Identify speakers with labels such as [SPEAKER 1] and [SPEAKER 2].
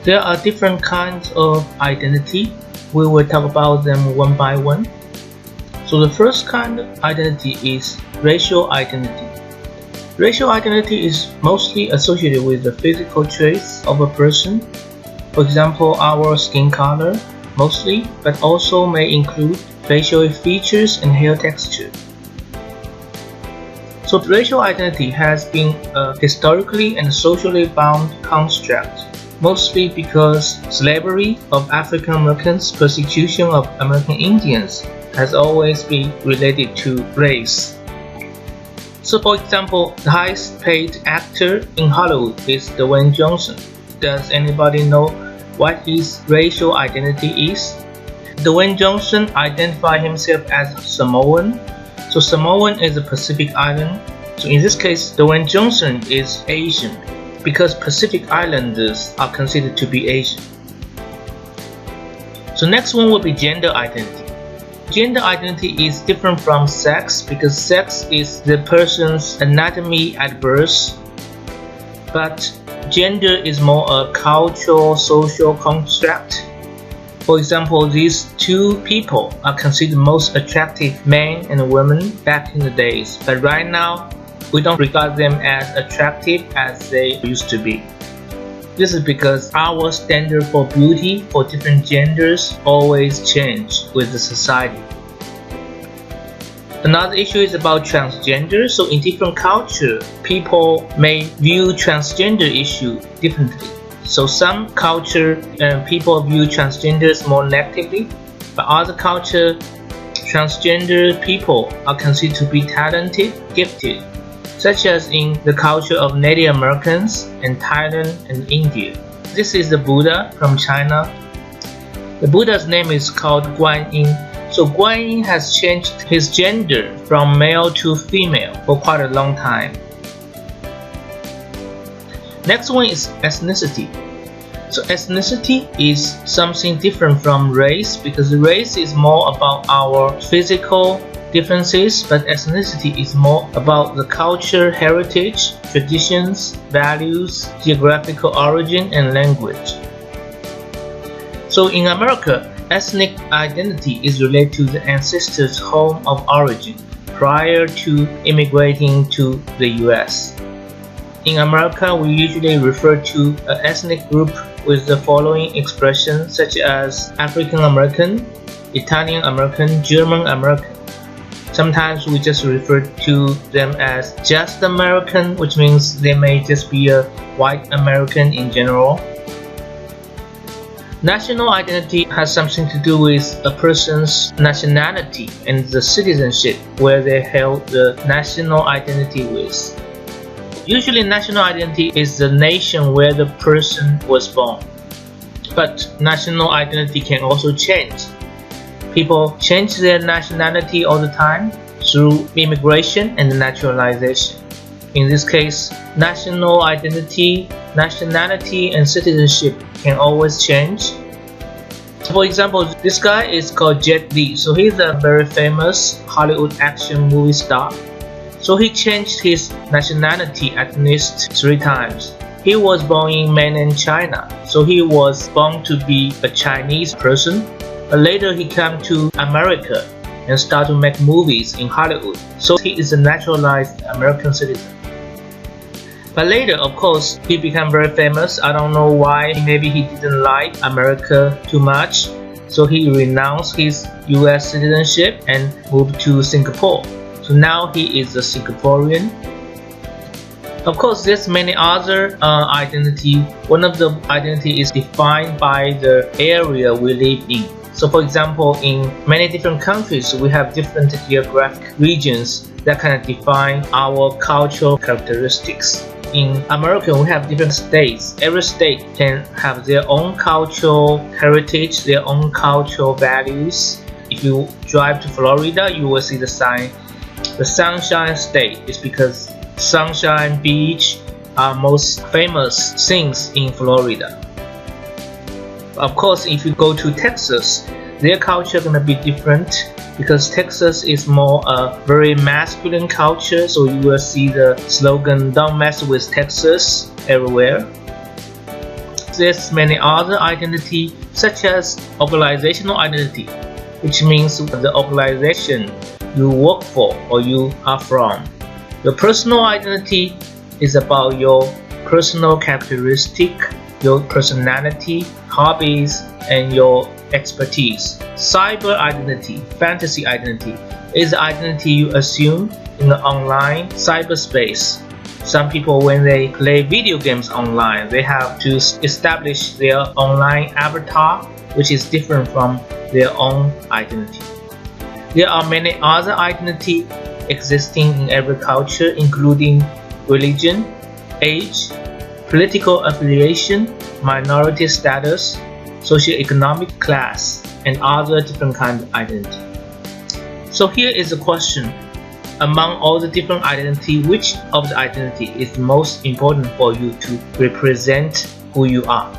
[SPEAKER 1] There are different kinds of identity. We will talk about them one by one. So the first kind of identity is racial identity. Racial identity is mostly associated with the physical traits of a person. For example, our skin color, mostly, but also may include facial features and hair texture. So racial identity has been a historically and socially bound construct, mostly because slavery of African Americans, persecution of American Indians has always been related to race. So for example, the highest paid actor in Hollywood is Dwayne Johnson. Does anybody know what his racial identity is? Dwayne Johnson identifies himself as Samoan. So Samoan is a Pacific island. So in this case, Dwayne Johnson is Asian because Pacific Islanders are considered to be Asian. So next one will be gender identity. Gender identity is different from sex because sex is the person's anatomy at birth, but gender is more a cultural, social construct. For example, these two people are considered most attractive men and women back in the days, but right now we don't regard them as attractive as they used to be. This is because our standard for beauty for different genders always change with the society. Another issue is about transgender. So in different cultures, people may view transgender issue differently. So some culture people view transgenders more negatively, but other culture, transgender people are considered to be talented, gifted, such as in the culture of Native Americans in Thailand and India. This is the Buddha from China. The Buddha's name is called Guan Yin. So Guan Yin has changed his gender from male to female for quite a long time. Next one is ethnicity. So ethnicity is something different from race because race is more about our physical differences, but ethnicity is more about the culture, heritage, traditions, values, geographical origin, and language. So in America, ethnic identity is related to the ancestors' home of origin prior to immigrating to the US. In America, we usually refer to an ethnic group with the following expressions such as African American, Italian American, German American. Sometimes we just refer to them as just American, which means they may just be a white American in general. National identity has something to do with a person's nationality and the citizenship where they held the national identity with. Usually national identity is the nation where the person was born, but national identity can also change. People change their nationality all the time through immigration and naturalization. In this case, national identity, nationality, and citizenship can always change. For example, this guy is called Jet Li. So he's a very famous Hollywood action movie star. So he changed his nationality at least 3 times. He was born in mainland China, so he was born to be a Chinese person. But later he came to America and started to make movies in Hollywood. So he is a naturalized American citizen. But later, of course, he became very famous. I don't know why. Maybe he didn't like America too much. So he renounced his US citizenship and moved to Singapore. So now he is a Singaporean. Of course, there's many other identity. One of the identity is defined by the area we live in. So for example, in many different countries, we have different geographic regions that kind of define our cultural characteristics. In America, we have different states. Every state can have their own cultural heritage, their own cultural values. If you drive to Florida, you will see the sign. The Sunshine State is because sunshine, beach are most famous things in Florida. Of course, if you go to Texas, their culture is going to be different because Texas is more a very masculine culture, so you will see the slogan "Don't mess with Texas" everywhere. There's many other identity, such as organizational identity, which means the organization you work for or you are from. Your personal identity is about your personal characteristic, your personality, hobbies, and your expertise. Cyber identity, fantasy identity, is the identity you assume in the online cyberspace. Some people, when they play video games online, they have to establish their online avatar, which is different from their own identity. There are many other identities existing in every culture, including religion, age, political affiliation, minority status, socioeconomic class, and other different kinds of identity. So here is a question. Among all the different identities, which of the identity is most important for you to represent who you are?